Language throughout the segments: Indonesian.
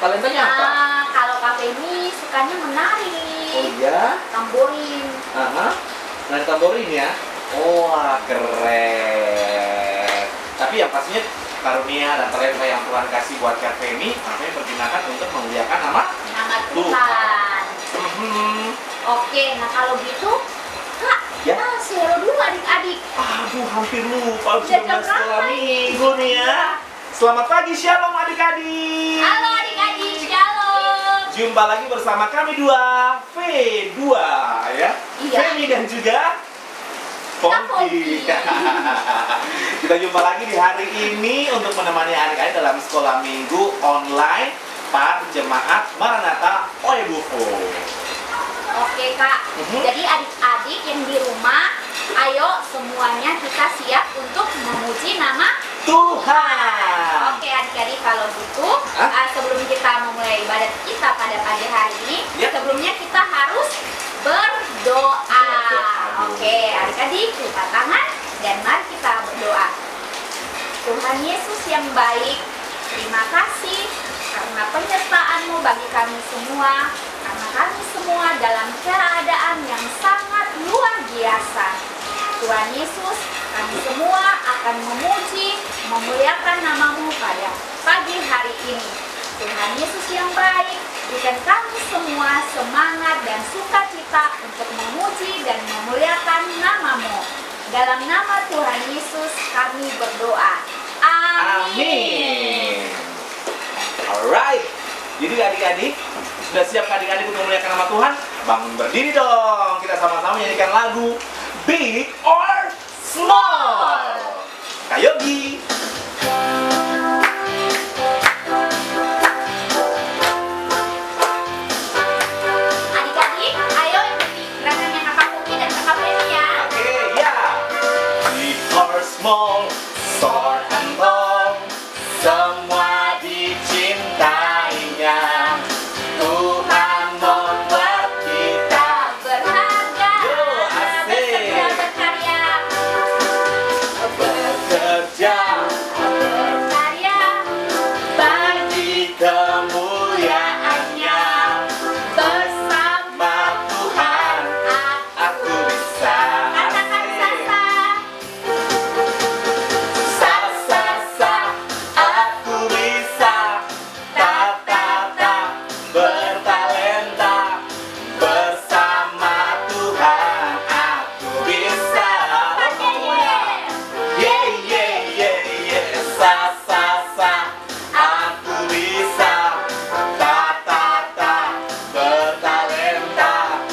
Talentanya apa? Kalau Kak Femi sukanya menari. Oh iya? Tamborin. Aha. Nari tamborin ya? Wah, keren. Tapi yang pastinya karunia dan talenta yang Tuhan kasih buat Kak Femi, Kak Femi pergunakan untuk memuliakan nama Tuhan. Oke, nah kalau gitu Kak, ya? kita share dulu adik-adik. Aduh, hampir lupa. Udah jam sekolah berapa ini? minggu nih ya. Selamat pagi, shalom adik-adik. Halo adik-adik, shalom. Jumpa lagi bersama kami dua, V2 ya. Iya. Femi dan juga Pongki. Kita jumpa lagi di hari ini untuk menemani adik-adik dalam sekolah minggu online Pak Jemaat Maranatha Oebuko. Oke Kak, jadi adik-adik yang di rumah, ayo semuanya kita siap untuk memuji nama Tuhan. Oke adik-adik, kalau gitu sebelum kita memulai ibadat kita pada pagi hari ini, sebelumnya kita harus berdoa. Oke adik-adik, buka tangan dan mari kita berdoa. Tuhan Yesus yang baik, terima kasih karena penyertaan-Mu bagi kami semua, karena kami semua dalam keadaan yang sangat luar biasa. Tuhan Yesus, kami semua akan memuji, memuliakan nama-Mu pada pagi hari ini. Tuhan Yesus yang baik, berikan kami semua semangat dan sukacita untuk memuji dan memuliakan nama-Mu. Dalam nama Tuhan Yesus kami berdoa. Amin. Alright, jadi adik-adik sudah siap adik-adik untuk memuliakan nama Tuhan? Bangun berdiri dong, kita sama-sama nyanyikan lagu Big or Small. Kak Yogi. Adik-adik, ayo ikuti gerakannya Kakak Putih dan Kakak Femi ya. Oke, ya. Big or small, short and tall, semua dicintainya. Tuhan membuat kita Berharga, asik. bekerja, berkarya, bekerja berkarya, bagi kemuliaannya. bersama Tuhan, aku bisa. katakan sasa. Sa, sa, sa, aku bisa. Ta, ta, ta, bertalenta. Bersama Tuhan, aku bisa. Yeah, yeah, yeah, yeah. Sa, sa, sa, aku bisa. Ta, ta, ta, bertalenta.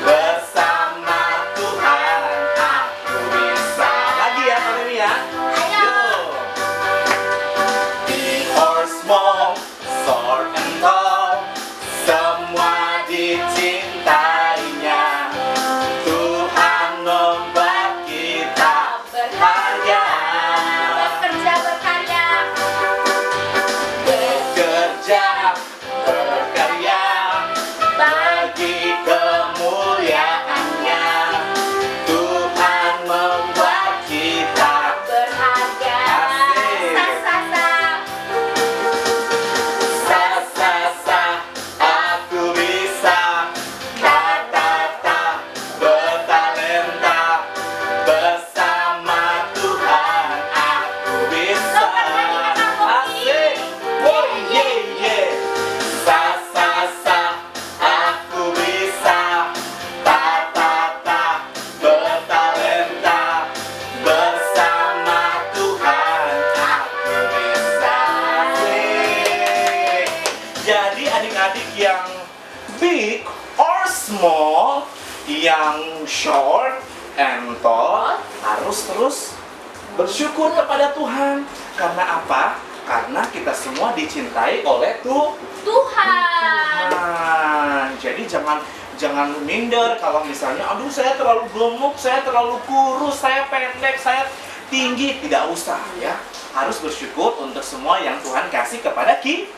Bersama Tuhan, aku bisa. Lagi ya, Kak Femi ya. Ayo. Big or small, short and tall, semua dicintainya. Tuhan membuat kita berharga. Bekerja, berkarya, Bekerja, berkarya, bagi kemuliaannya. Tuhan membuat kita berharga. Asik. Sasa, sa, sa, sa, aku bisa. Ta, ta, ta, bertalenta. Bersama Tuhan, aku bisa. Asik. Oh yeah, yeah. Sa, sa, sa, aku bisa. Ta, ta, ta, bertalenta. Bersama Tuhan, aku bisa. Asik. Jadi adik-adik yang big or small, yang short and tall, harus terus bersyukur kepada Tuhan. Karena apa? Karena kita semua dicintai oleh Tuhan. Jadi jangan minder kalau misalnya aduh saya terlalu gemuk, saya terlalu kurus, saya pendek, saya tinggi. Tidak usah ya. Harus bersyukur untuk semua yang Tuhan kasih kepada kita.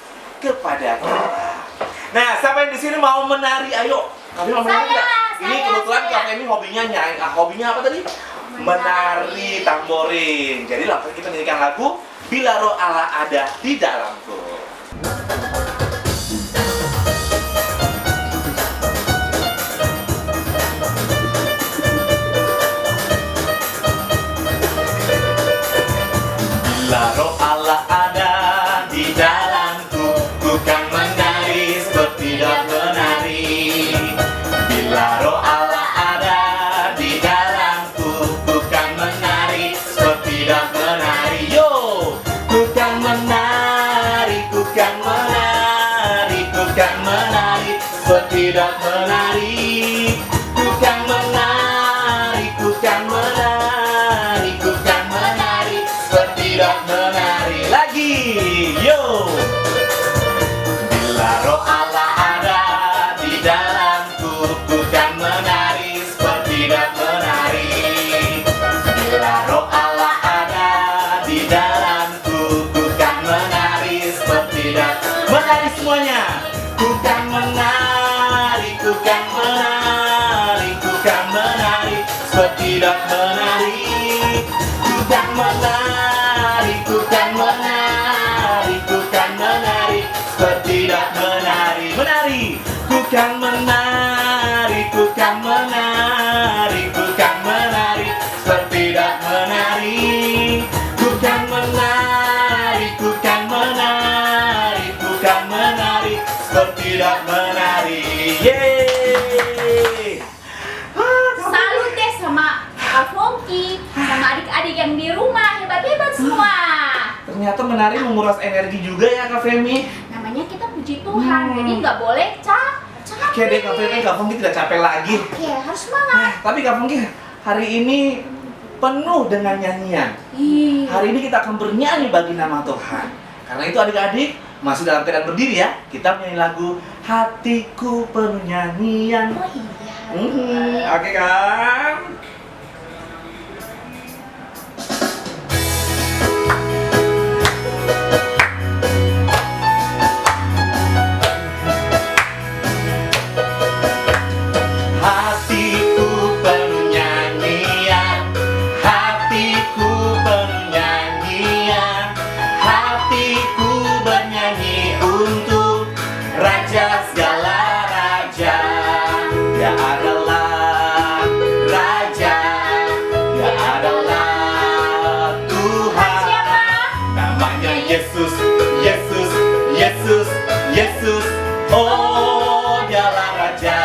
Nah, siapa yang di sini mau menari? Ayo. Kami mau menari nggak? Ini kebetulan Kak Femi hobinya nyanyi. Hobinya apa tadi? Menari tamborin. Jadi langsung kita nyanyikan lagu Bila Roh Allah Ada di Dalamku. bertindak menari. Yo, ku kan menari, ku kan menari, ku kan menari, bertindak menari. Ku kan menari, ku kan menari, ku kan menari, bertindak menari. Lagi, yo. Bila roh Allah ada di dalamku, ku kan menari, bertindak menari. Bila roh Allah ada di dalamku, ku kan menari, bertindak menari semuanya. Ku kan menari, ku kan menari, ku kan menari, bertindak menari. Ku kan menari, ku kan menari, ku kan menari, bertindak menari. Menari, ku kan menari, ku kan menari, ku kan menari, bertindak menari. Ku kan menari, ku kan menari, ku kan menari, bertindak menari. Yeay! Salut deh sama Kak Fongki, sama adik-adik yang di rumah, hebat-hebat semua. Ternyata menari menguras energi juga ya Kak Femi. Namanya kita puji Tuhan, jadi nggak boleh capek. Oke deh Kak Femi, Kak Femi tidak capek lagi. Oke, harus semangat. Tapi Kak Femi, hari ini penuh dengan nyanyian. Hari ini kita akan bernyanyi bagi nama Tuhan. Karena itu adik-adik, masih dalam keadaan berdiri ya. Kita menyanyi lagu Hatiku Penuh Nyanyian. Oh iya. Oke kan? Hatiku penuh nyanyian, hatiku penuh nyanyian, hatiku bernyanyi untuk Raja segala raja. Dia adalah Raja, Dia adalah Tuhan. Siapa? Namanya Yesus, Yesus, Yesus, Yesus. Oh, Dialah Raja.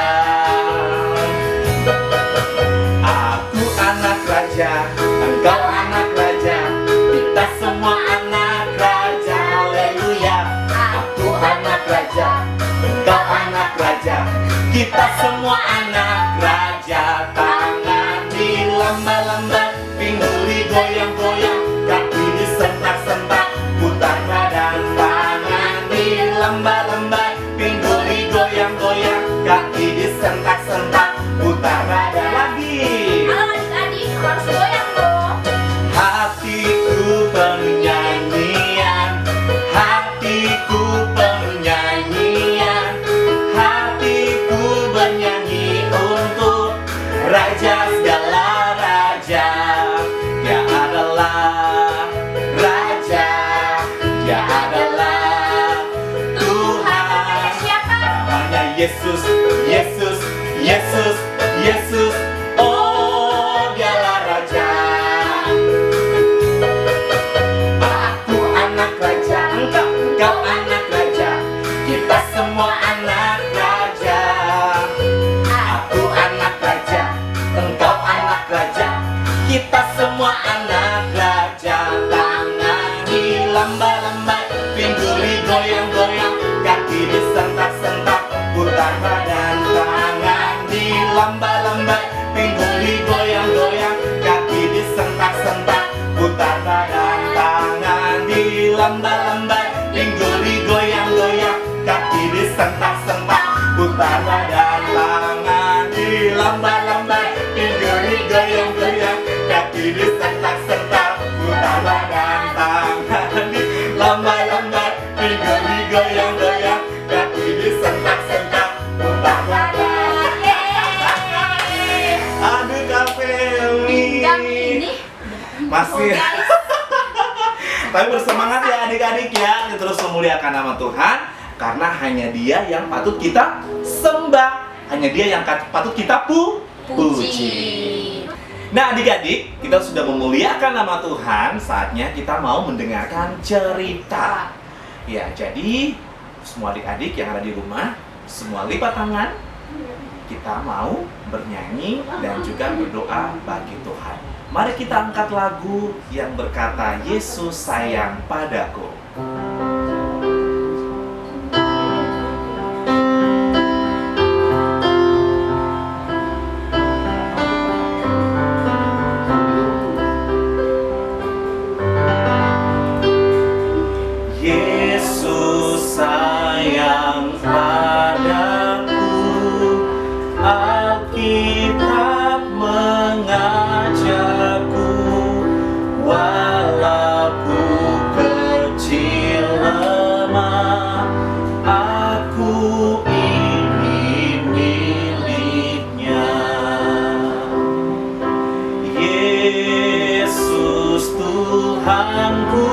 Aku anak raja, engkau anak raja, kita semua anak raja. Haleluya. Aku anak raja, engkau anak raja, kita semua anak raja. Tangan dilamba-lamba, pinggul digoyang-goyang, kaki disentak-sentak, putar badan. Tangan dilamba-lamba, pinggul digoyang-goyang, kaki disentak-sentak, putar badan. Lagi. Halo adik-adik, harus goyang dong. Hatiku penuh nyanyian, hatiku penuh nyanyian, hatiku bernyanyi untuk Raja segala raja. Dia adalah Raja, Dia adalah Tuhan. Siapa? Namanya Yesus, Yesus, Yesus, Yesus. Oh, Dialah Raja. Aku anak raja, engkau anak raja, kita semua anak raja. Aku anak raja, engkau anak raja, kita semua anak raja. Tangan dilamba-lamba, pinggul digoyang-goyang, kaki disentak-sentak, putar badan. Tangan dilamba-lamba, pinggul digoyang-goyang, kaki disentak-sentak, putar badan. Tangan dilamba-lamba, pinggul digoyang-goyang, kaki disentak-sentak, putar badan. Tangan dilamba-lamba, pinggul digoyang-goyang, kaki disentak-sentak, putar badan. Tangan dilamba-lamba, pinggul digoyang-goyang, kaki disentak-sentak, putar badan. Aduh Kak Femi. Yang ini Masih. Oh, guys. Tapi bersemangat ya adik-adik ya, kita terus memuliakan nama Tuhan, karena hanya Dia yang patut kita sembah, hanya Dia yang patut kita puji. Nah adik-adik, kita sudah memuliakan nama Tuhan, saatnya kita mau mendengarkan cerita. Ya, jadi semua adik-adik yang ada di rumah, semua lipat tangan. Kita mau bernyanyi dan juga berdoa bagi Tuhan. Mari kita angkat lagu yang berkata Yesus sayang padaku. Yesus sayang padaku, Alkitab mengajarku, walaupun kecil lemah, aku ini miliknya. Yesus Tuhanku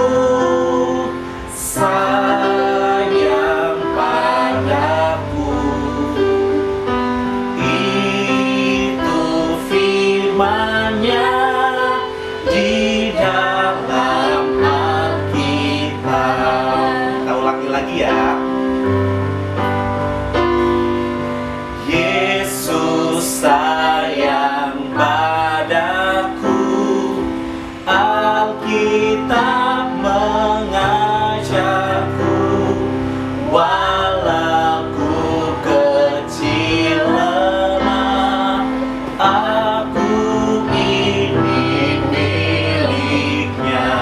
sayang padaku, itu firman-Nya di dalam Alkitab. Kita ulangi lagi ya. Yesus sayang padaku, Alkitab mengajarku, walau kecil lemah, aku ini miliknya.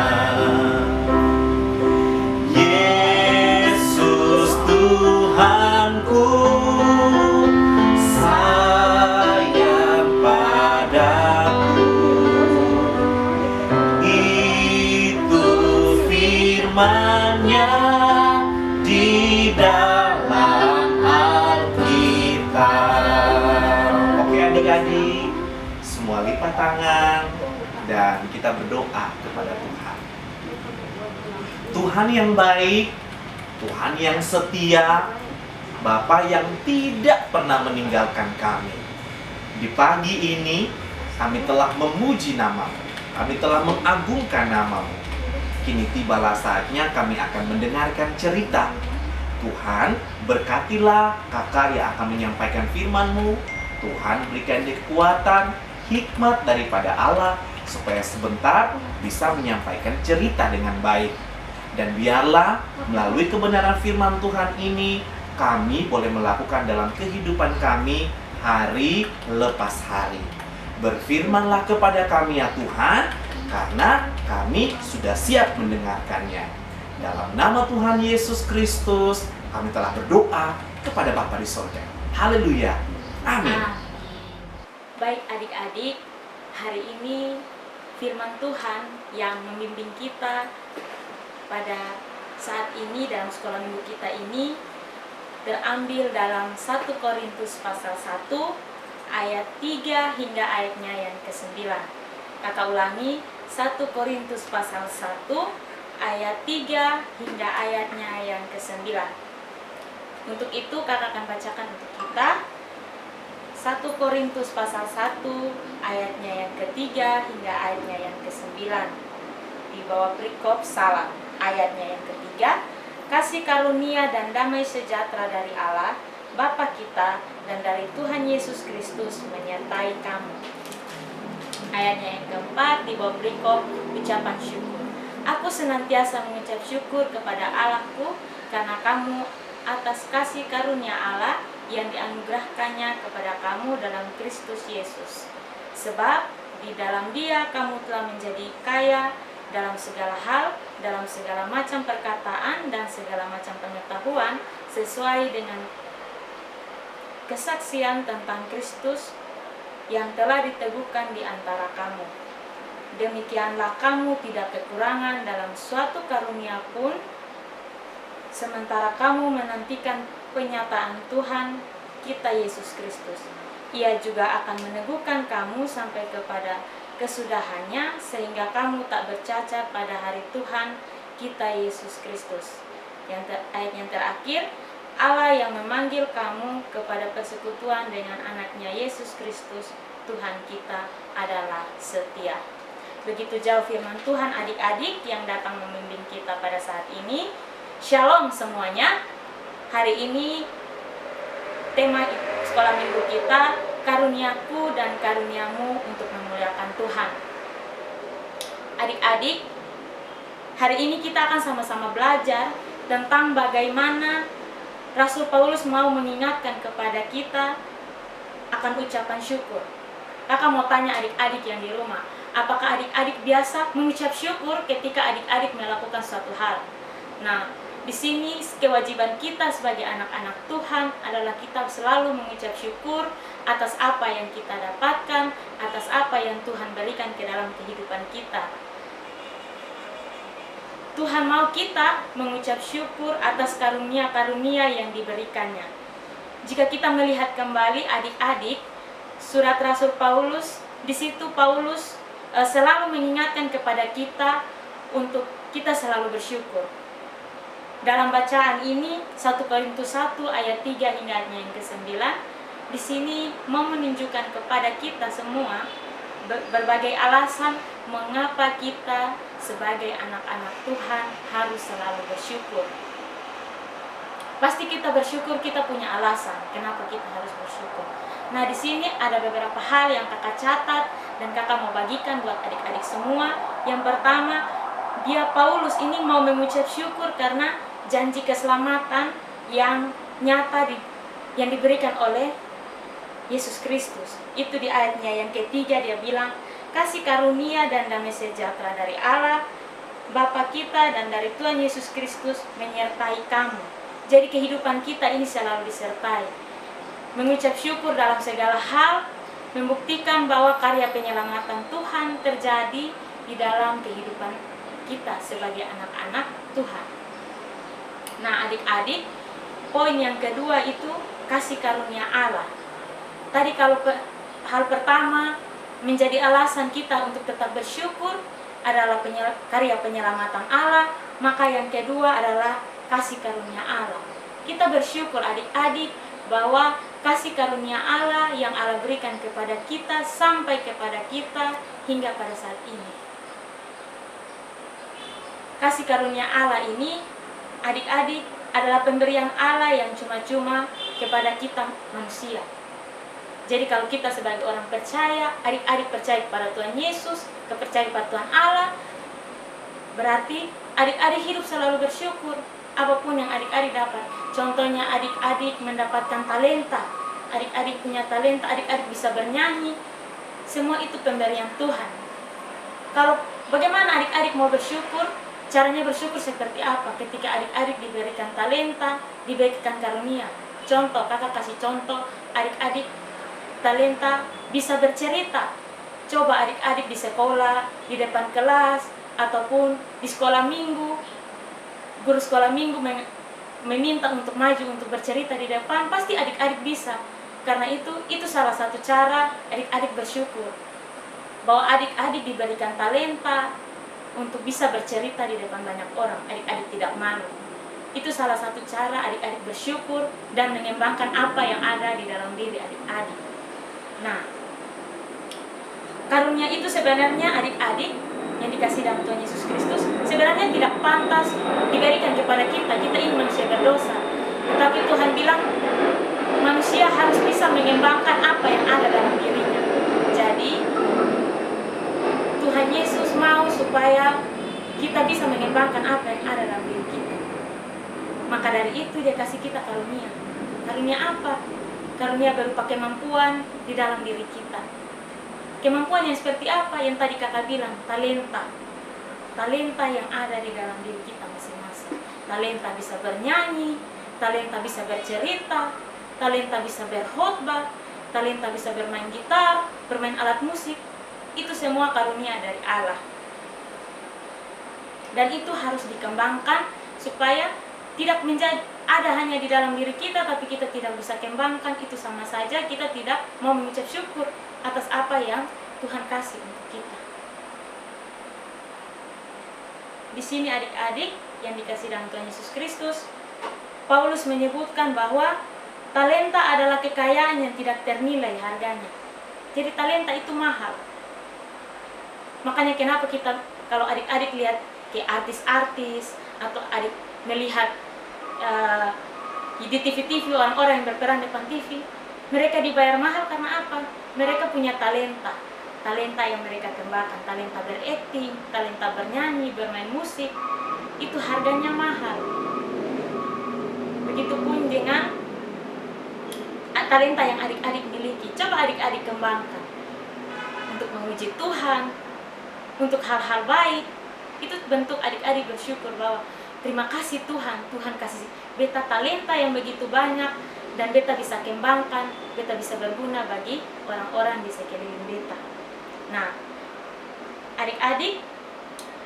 Yesus Tuhanku sayang padaku, itu firman-Nya di dalam Alkitab. Oke adik-adik, semua lipat tangan dan kita berdoa kepada Tuhan. Tuhan yang baik, Tuhan yang setia, Bapa yang tidak pernah meninggalkan kami. Di pagi ini kami telah memuji nama-Mu, kami telah mengagungkan nama-Mu. Kini tibalah saatnya kami akan mendengarkan cerita. Tuhan, berkatilah kakak yang akan menyampaikan firman-Mu. Tuhan, berikan dia kekuatan, hikmat daripada Allah, supaya sebentar bisa menyampaikan cerita dengan baik. Dan biarlah melalui kebenaran firman Tuhan ini, kami boleh melakukan dalam kehidupan kami hari lepas hari. Berfirmanlah kepada kami ya Tuhan, karena kami sudah siap mendengarkannya. Dalam nama Tuhan Yesus Kristus, kami telah berdoa kepada Bapa di sorga. Haleluya. Amin. Baik adik-adik, hari ini firman Tuhan yang membimbing kita pada saat ini dalam sekolah minggu kita ini terambil dalam 1 Korintus pasal 1 ayat 3 hingga ayatnya yang ke-9. Kakak ulangi, 1 Korintus pasal 1 ayat 3 hingga ayatnya yang ke-9. Untuk itu kakak akan bacakan untuk kita 1 Korintus pasal 1 ayatnya yang ke-3 hingga ayatnya yang ke-9. Di bawah perikop salam ayatnya yang ke-3, kasih karunia dan damai sejahtera dari Allah Bapa kita dan dari Tuhan Yesus Kristus menyertai kamu. Ayatnya yang ke-4 di bawah perikop ucapan syukur. Aku senantiasa mengucap syukur kepada Allahku karena kamu atas kasih karunia Allah yang dianugerahkannya kepada kamu dalam Kristus Yesus. Sebab di dalam Dia kamu telah menjadi kaya dalam segala hal, dalam segala macam perkataan dan segala macam pengetahuan sesuai dengan kesaksian tentang Kristus yang telah diteguhkan di antara kamu. Demikianlah kamu tidak kekurangan dalam suatu karunia pun, sementara kamu menantikan penyataan Tuhan kita Yesus Kristus. Ia juga akan meneguhkan kamu sampai kepada kesudahannya, sehingga kamu tak bercacat pada hari Tuhan kita Yesus Kristus. Ayat yang terakhir, Allah yang memanggil kamu kepada persekutuan dengan anaknya Yesus Kristus, Tuhan kita adalah setia. Begitu jauh firman Tuhan adik-adik yang datang membimbing kita pada saat ini. Shalom semuanya. Hari ini tema sekolah minggu kita, karuniaku dan karuniamu untuk memuliakan Tuhan. Adik-adik, hari ini kita akan sama-sama belajar tentang bagaimana Rasul Paulus mau mengingatkan kepada kita akan ucapan syukur. Kakak mau tanya adik-adik yang di rumah, apakah adik-adik biasa mengucap syukur ketika adik-adik melakukan suatu hal? Nah, di sini kewajiban kita sebagai anak-anak Tuhan adalah kita selalu mengucap syukur atas apa yang kita dapatkan, atas apa yang Tuhan berikan ke dalam kehidupan kita. Tuhan mau kita mengucap syukur atas karunia-karunia yang diberikannya. Jika kita melihat kembali adik-adik, surat Rasul Paulus, di situ Paulus selalu mengingatkan kepada kita untuk kita selalu bersyukur. Dalam bacaan ini 1 Korintus 1 ayat 3 hingga ayatnya yang ke-9, di sini mau menunjukkan kepada kita semua berbagai alasan mengapa kita sebagai anak-anak Tuhan harus selalu bersyukur. Pasti kita bersyukur, kita punya alasan kenapa kita harus bersyukur. Nah, di sini ada beberapa hal yang kakak catat dan kakak mau bagikan buat adik-adik semua. Yang pertama, Paulus ini mau mengucap syukur karena janji keselamatan yang nyata yang diberikan oleh Yesus Kristus. Itu di ayatnya yang ketiga dia bilang, kasih karunia dan damai sejahtera dari Allah Bapa kita dan dari Tuhan Yesus Kristus menyertai kamu. Jadi kehidupan kita ini selalu disertai. Mengucap syukur dalam segala hal membuktikan bahwa karya penyelamatan Tuhan terjadi di dalam kehidupan kita sebagai anak-anak Tuhan. Nah, adik-adik, poin yang kedua itu kasih karunia Allah. Tadi kalau hal pertama menjadi alasan kita untuk tetap bersyukur adalah karya penyelamatan Allah, maka yang kedua adalah kasih karunia Allah. Kita bersyukur adik-adik bahwa kasih karunia Allah yang Allah berikan kepada kita sampai kepada kita hingga pada saat ini. Kasih karunia Allah ini, adik-adik, adalah pemberian Allah yang cuma-cuma kepada kita manusia. Jadi kalau kita sebagai orang percaya, adik-adik percaya kepada Tuhan Yesus, kepercayaan pada Tuhan Allah, berarti adik-adik hidup selalu bersyukur apapun yang adik-adik dapat. Contohnya adik-adik mendapatkan talenta, adik-adik punya talenta, adik-adik bisa bernyanyi, semua itu pemberian Tuhan. Kalau bagaimana adik-adik mau bersyukur, caranya bersyukur seperti apa? Ketika adik-adik diberikan talenta, diberikan karunia. Contoh, kakak kasih contoh, adik-adik talenta bisa bercerita. Coba adik-adik di sekolah, di depan kelas, ataupun di sekolah minggu, guru sekolah minggu meminta untuk maju untuk bercerita di depan, pasti adik-adik bisa. Karena itu salah satu cara adik-adik bersyukur, bahwa adik-adik diberikan talenta untuk bisa bercerita di depan banyak orang, adik-adik tidak malu. Itu salah satu cara adik-adik bersyukur dan mengembangkan apa yang ada di dalam diri adik-adik. Nah, karunia itu sebenarnya adik-adik yang dikasih dalam Tuhan Yesus Kristus sebenarnya tidak pantas diberikan kepada kita. Kita ini manusia berdosa, tetapi Tuhan bilang manusia harus bisa mengembangkan apa yang ada dalam dirinya. Jadi Tuhan Yesus mau supaya kita bisa mengembangkan apa yang ada dalam diri kita. Maka dari itu dia kasih kita karunia. Karunia apa? Karunia berupa kemampuan di dalam diri kita. Kemampuan yang seperti apa? Yang tadi kakak bilang, talenta. Talenta yang ada di dalam diri kita masing-masing. Talenta bisa bernyanyi, talenta bisa bercerita, talenta bisa berkhotbah, talenta bisa bermain gitar, bermain alat musik. Itu semua karunia dari Allah. Dan itu harus dikembangkan supaya tidak menjadi ada hanya di dalam diri kita, tapi kita tidak bisa kembangkan. Itu sama saja kita tidak mau mengucap syukur atas apa yang Tuhan kasih untuk kita. Di sini adik-adik yang dikasih dalam Tuhan Yesus Kristus, Paulus menyebutkan bahwa talenta adalah kekayaan yang tidak ternilai harganya. Jadi talenta itu mahal. Makanya kenapa kita kalau adik-adik lihat ke artis-artis atau adik melihat di TV-TV orang-orang yang berperan depan TV, mereka dibayar mahal karena apa? Mereka punya talenta. talenta yang mereka kembangkan, talenta berakting, talenta bernyanyi, bermain musik, itu harganya mahal. Begitupun dengan talenta yang adik-adik miliki, coba adik-adik kembangkan untuk memuji Tuhan, untuk hal-hal baik. Itu bentuk adik-adik bersyukur bahwa terima kasih Tuhan, Tuhan kasih beta talenta yang begitu banyak dan beta bisa kembangkan, beta bisa berguna bagi orang-orang di sekeliling beta. Nah, adik-adik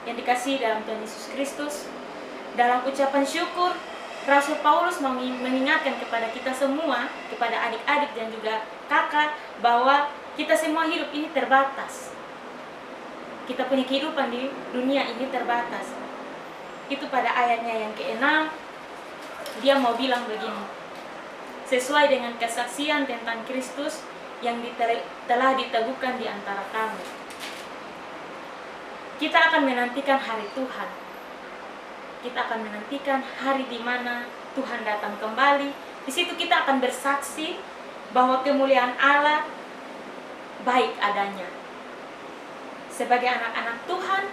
yang dikasihi dalam Tuhan Yesus Kristus, dalam ucapan syukur, Rasul Paulus mengingatkan kepada kita semua, kepada adik-adik dan juga kakak, bahwa kita semua hidup ini terbatas. Kita punya kehidupan di dunia ini terbatas. Itu pada ayatnya yang ke-6, dia mau bilang begini, sesuai dengan kesaksian tentang Kristus yang telah diteguhkan di antara kami. Kita akan menantikan hari Tuhan. Kita akan menantikan hari di mana Tuhan datang kembali. Di situ kita akan bersaksi bahwa kemuliaan Allah baik adanya. Sebagai anak-anak Tuhan,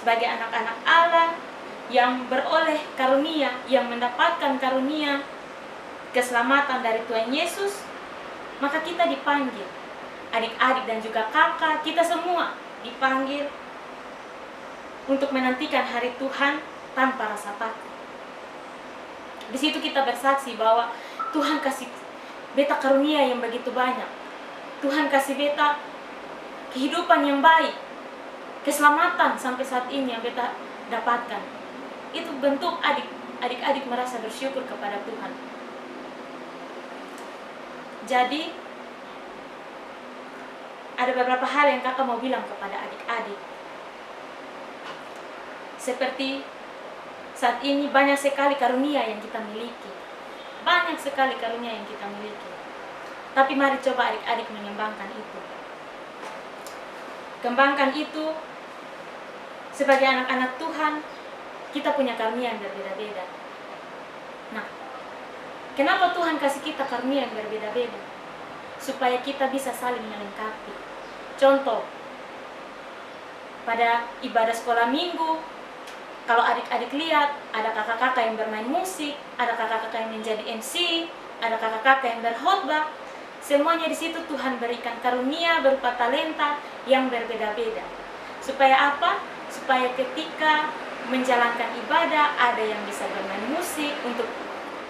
sebagai anak-anak Allah yang beroleh karunia, yang mendapatkan karunia keselamatan dari Tuhan Yesus, maka kita dipanggil, adik-adik dan juga kakak, kita semua dipanggil untuk menantikan hari Tuhan tanpa rasa takut. Di situ kita bersaksi bahwa Tuhan kasih beta karunia yang begitu banyak. Tuhan kasih beta kehidupan yang baik, keselamatan sampai saat ini yang beta dapatkan. Itu bentuk adik-adik merasa bersyukur kepada Tuhan. Jadi ada beberapa hal yang kakak mau bilang kepada adik-adik. Seperti saat ini banyak sekali karunia yang kita miliki. Banyak sekali karunia yang kita miliki. Tapi mari coba adik-adik mengembangkan itu. Kembangkan itu. Sebagai anak-anak Tuhan, kita punya karunia yang berbeda-beda. Nah, kenapa Tuhan kasih kita karunia yang berbeda-beda? Supaya kita bisa saling melengkapi. Contoh, pada ibadah sekolah minggu, kalau adik-adik lihat, ada kakak-kakak yang bermain musik, ada kakak-kakak yang menjadi MC, ada kakak-kakak yang berkhotbah. Semuanya di situ Tuhan berikan karunia berupa talenta yang berbeda-beda. Supaya apa? Supaya ketika menjalankan ibadah, ada yang bisa bermain musik untuk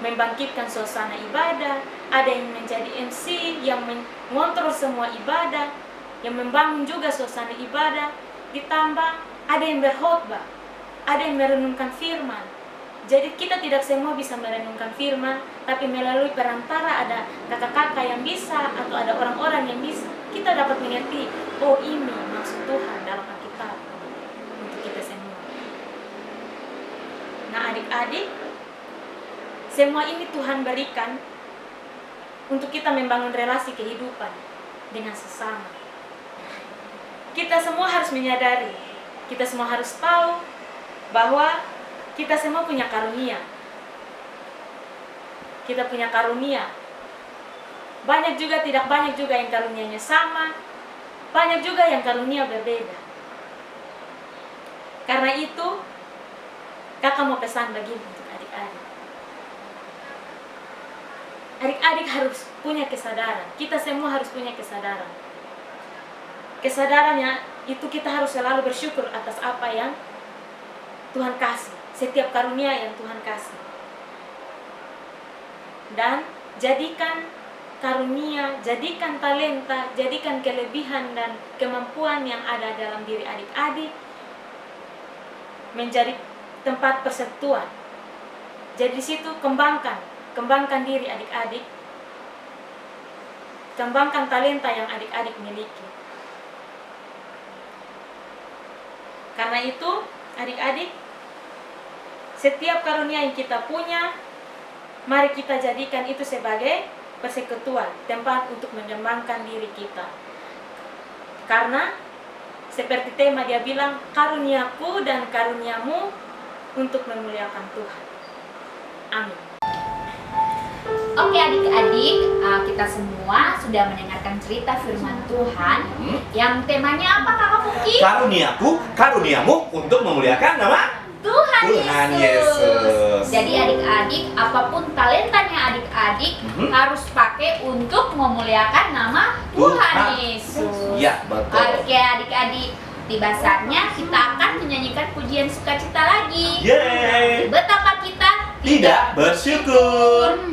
membangkitkan suasana ibadah, ada yang menjadi MC yang mengontrol semua ibadah, yang membangun juga suasana ibadah, ditambah ada yang berkhotbah, ada yang merenungkan firman. Jadi kita tidak semua bisa merenungkan firman, tapi melalui perantara ada kakak-kakak yang bisa atau ada orang-orang yang bisa, kita dapat mengerti, oh ini maksud Tuhan dalam Alkitab untuk kita semua. Nah adik-adik, semua ini Tuhan berikan untuk kita membangun relasi kehidupan dengan sesama. Kita semua harus menyadari, kita semua harus tahu bahwa kita semua punya karunia. Kita punya karunia. Banyak juga, tidak banyak juga yang karunianya sama. Banyak juga yang karunia berbeda. Karena itu, kakak mau pesan begini untuk adik-adik. Adik-adik harus punya kesadaran. Kita semua harus punya kesadaran. Kesadarannya itu kita harus selalu bersyukur atas apa yang Tuhan kasih. Setiap karunia yang Tuhan kasih. Dan jadikan karunia, jadikan talenta, jadikan kelebihan dan kemampuan yang ada dalam diri adik-adik menjadi tempat persatuan. Jadi di situ kembangkan diri adik-adik. Kembangkan talenta yang adik-adik miliki. Karena itu, adik-adik, setiap karunia yang kita punya, mari kita jadikan itu sebagai persekutuan, tempat untuk mengembangkan diri kita. Karena seperti tema dia bilang, karuniaku dan karuniamu untuk memuliakan Tuhan. Amin. Oke adik-adik, kita semua sudah mendengarkan cerita firman Tuhan yang temanya apa Kakak Puki? Karuniaku, karuniamu untuk memuliakan nama Tuhan Yesus. Yesus. Jadi adik-adik, apapun talentanya adik-adik harus pakai untuk memuliakan nama Tuhan Yesus. Ya, betul. Oke adik-adik, tiba saatnya kita akan menyanyikan pujian sukacita lagi. Yeay. Betapa kita Tidak bersyukur.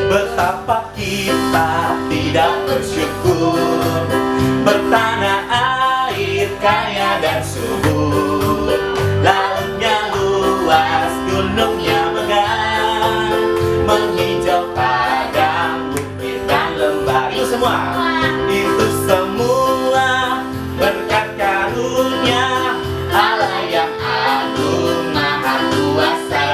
Betapa kita tidak bersyukur. Betapa kita tidak bersyukur. Bertanah air kaya dan subur, lautnya luas, gunungnya megah, menghijau padang, bukit dan lembah. Itu semua berkat karunia Allah yang agung maha kuasa.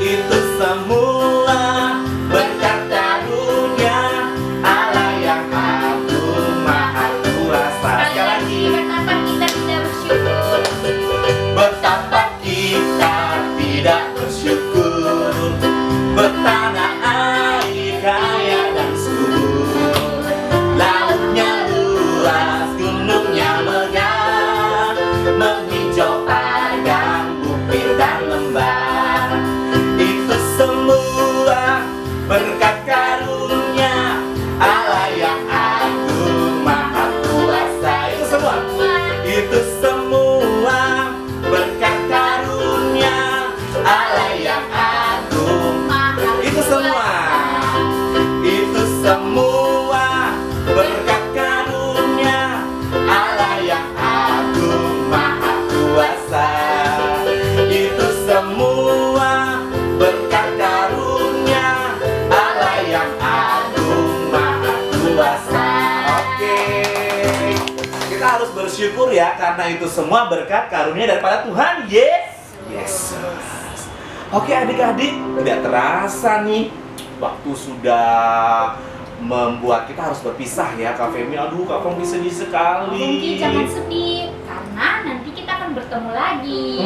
Itu semua berkat karunia Allah yang agung maha kuasa. Sekali lagi. Betapa kita tidak bersyukur. Betapa kita tidak bersyukur. Bertanah air kaya dan subur, lautnya luas, gunungnya megah, menghijau padang, bukit dan lembah. Itu semua berkat karunia Allah yang agung maha kuasa. Itu semua. Itu semua berkat karunia Allah yang agung. Itu semua. Itu semua berkat karunia Allah yang agung maha kuasa. Itu semua berkat karunia Allah yang agung maha kuasa. Oke. Kita harus bersyukur ya, karena itu semua berkat karunia daripada Tuhan Yesus. Oke adik-adik, tidak terasa nih waktu sudah membuat kita harus berpisah ya Kak Femi. Aduh Kak Femi sedih sekali. Mungkin jangan sedih, karena nanti kita akan bertemu lagi.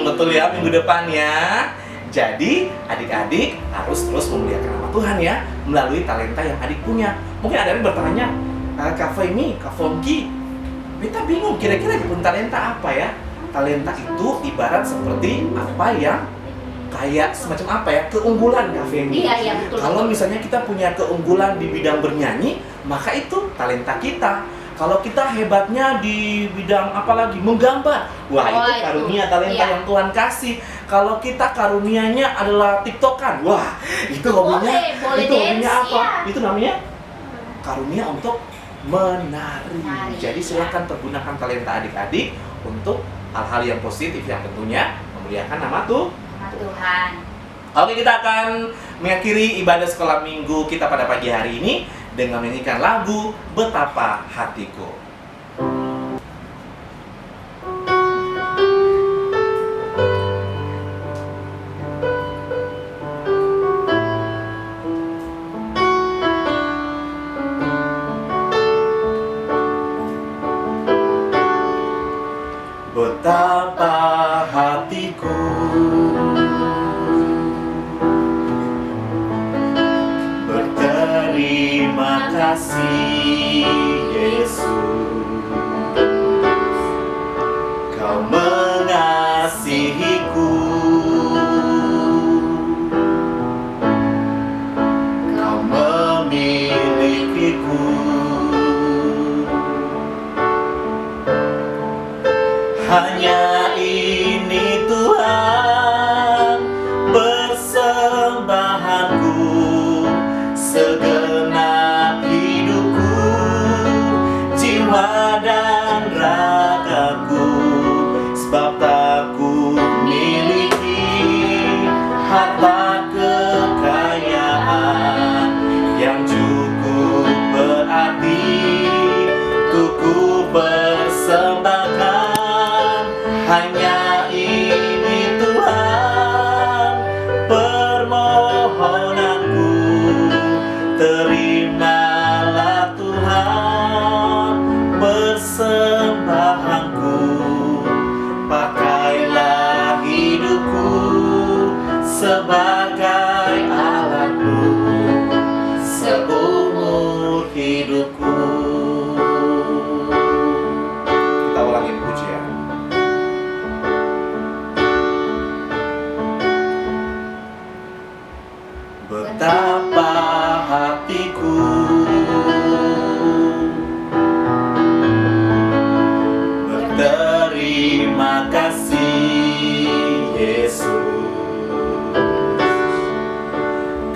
Betul ya, minggu depan ya. Jadi adik-adik harus terus memuliakan nama Tuhan ya, melalui talenta yang adik punya. Mungkin ada yang bertanya, Kak Femi, Kak Fongki, kita bingung kira-kira punya talenta apa ya? Talenta itu ibarat seperti apa yang kayak semacam apa ya, keunggulan Kak Femi. Iya, betul. Kalau misalnya kita punya keunggulan di bidang bernyanyi, maka itu talenta kita. Kalau kita hebatnya di bidang apa lagi, menggambar, wah itu karunia talenta yang Tuhan kasih. Kalau kita karunianya adalah tiktokan, wah itu hobinya, boleh itu hobinya dance, apa? ya. Itu namanya karunia untuk menari. Jadi silakan pergunakan talenta adik-adik untuk hal-hal yang positif yang tentunya memuliakan nama Tuhan. Oke, kita akan mengakhiri ibadah sekolah minggu kita pada pagi hari ini dengan menyanyikan lagu Betapa Hatiku. Betapa hatiku berterima kasih Yesus, Kau mengasihiku, Kau memilikiku. Hanya ini Tuhan persembahanku, segenap hidupku, jiwa dan ragaku, sebab tak ku miliki harta kekayaan yang cukup berarti untuk ku persembahkan. Hanya ini Tuhan permohonanku, terimalah sebagai Allahku seumur hidupku. Kita ulangin pujian. Betapa hatiku berterima kasih, Yesus,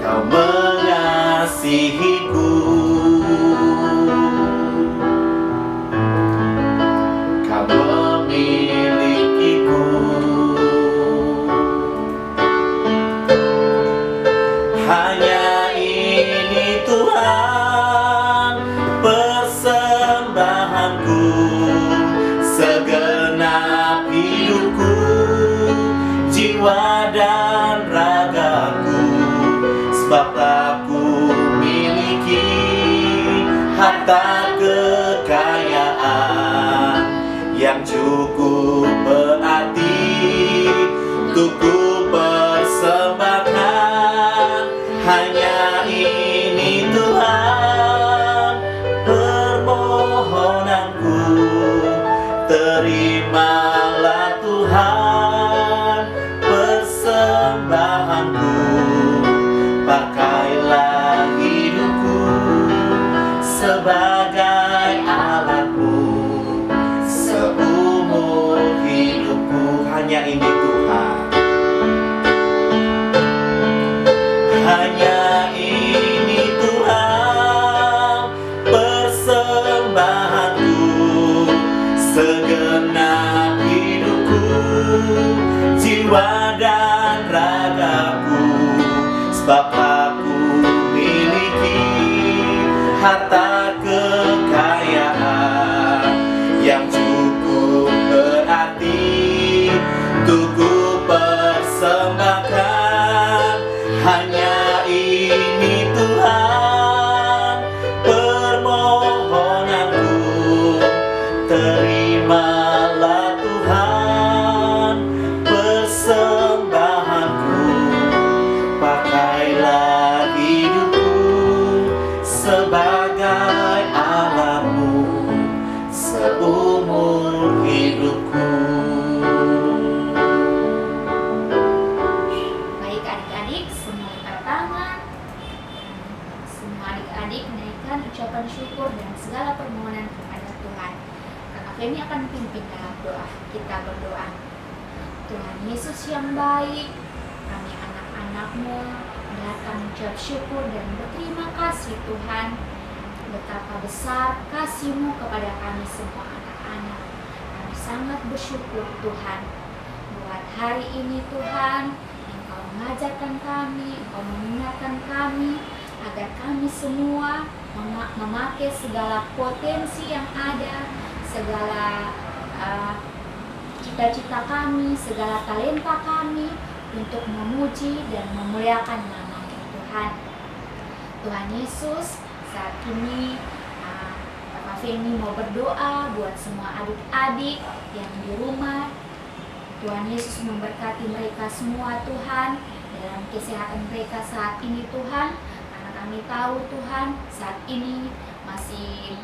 Kau mengasihiku, Kau memilikiku. Hanya ini Tuhan persembahanku, segenap hidupku, jiwa dan ragaku, sebab aku miliki harta kekayaan yang cukup berarti untuk ku persembahkan. Hanya ini Tuhan permohonanku, terimalah Tuhan persembahanku, pakailah hidupku sebagai alatmu seumur hidupku. Hanya ini Tuhan, hanya ini Tuhan persembahanku, segenap hidupku, jiwa dan ragaku, sebab aku miliki harta kekayaan yang cukup berarti untuk ku persembahkan. Hanya ini Tuhan permohonanku, terimalah Tuhan persembahanku, pakailah hidupku sebagai alatmu seumur hidupku. Baik adik-adik, semua angkat tangan. Semua adik-adik naikkan ucapan syukur dan segala permohonan kepada Tuhan. Kakak Femi akan pimpin dalam doa. Kita berdoa. Tuhan Yesus yang baik, kami anak-anak-Mu datang ucap syukur dan berterima kasih Tuhan. Betapa besar kasih-Mu kepada kami semua anak-anak. Kami sangat bersyukur Tuhan buat hari ini Tuhan. Engkau mengajarkan kami, Engkau mengingatkan kami agar kami semua memakai segala potensi yang ada, segala cita-cita kami, segala talenta kami untuk memuji dan memuliakan nama-Mu Tuhan. Tuhan Yesus, saat ini Kakak Femi mau berdoa buat semua adik-adik yang di rumah. Tuhan Yesus memberkati mereka semua Tuhan dalam kesehatan mereka saat ini Tuhan. Karena kami tahu Tuhan saat ini masih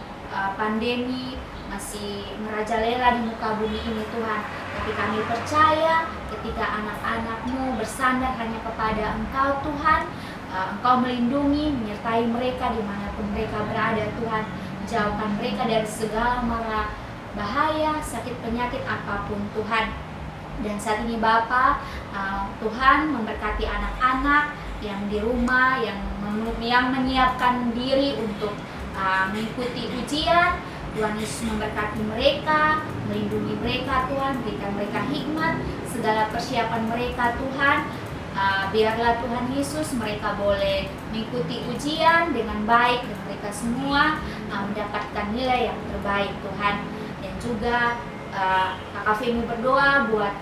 pandemi, masih merajalela di muka bumi ini Tuhan. Tapi kami percaya ketika anak-anak-Mu bersandar hanya kepada Engkau Tuhan, Engkau melindungi, menyertai mereka dimanapun mereka berada Tuhan. Jauhkan mereka dari segala mara bahaya, sakit penyakit apapun Tuhan. Dan saat ini Bapa, Tuhan memberkati anak-anak yang di rumah, yang menyiapkan diri untuk mengikuti ujian. Tuhan Yesus memberkati mereka, melindungi mereka Tuhan, berikan mereka hikmat, segala persiapan mereka Tuhan. Biarlah Tuhan Yesus mereka boleh mengikuti ujian dengan baik dan mereka semua mendapatkan nilai yang terbaik Tuhan. Dan juga Kakak Femi berdoa buat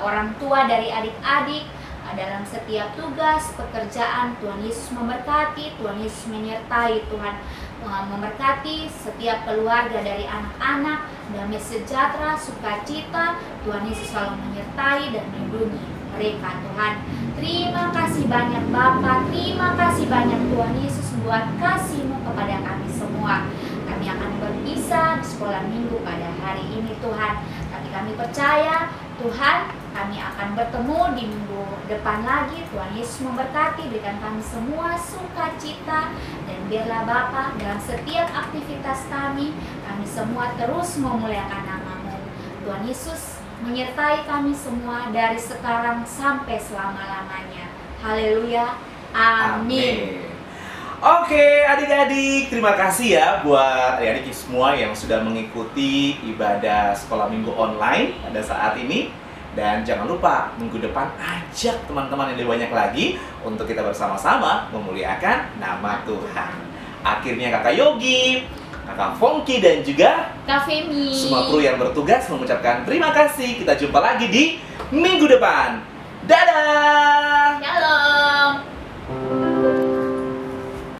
orang tua dari adik-adik dalam setiap tugas, pekerjaan. Tuhan Yesus memberkati, Tuhan Yesus menyertai Tuhan, memberkati setiap keluarga dari anak-anak, damai sejahtera, sukacita. Tuhan Yesus selalu menyertai dan melindungi. mereka Tuhan. Terima kasih banyak Bapa, terima kasih banyak Tuhan Yesus buat kasih-Mu kepada kami semua. Kami akan berpisah di sekolah minggu pada hari ini Tuhan. Tapi kami percaya Tuhan, kami akan bertemu di minggu depan lagi. Tuhan Yesus memberkati, berikan kami semua sukacita. Dan biarlah Bapa dalam setiap aktivitas kami semua terus memuliakan nama-Mu. Tuhan Yesus menyertai kami semua dari sekarang sampai selama-lamanya. Haleluya. Amin. Oke, adik-adik, terima kasih ya buat adik-adik semua yang sudah mengikuti ibadah sekolah minggu online pada saat ini. Dan jangan lupa minggu depan ajak teman-teman yang lebih banyak lagi untuk kita bersama-sama memuliakan nama Tuhan. Akhirnya Kakak Yogi, Kakak Fongki, dan juga Kak Femi, semua kru yang bertugas mengucapkan terima kasih. Kita jumpa lagi di minggu depan. Dadah! Shalom.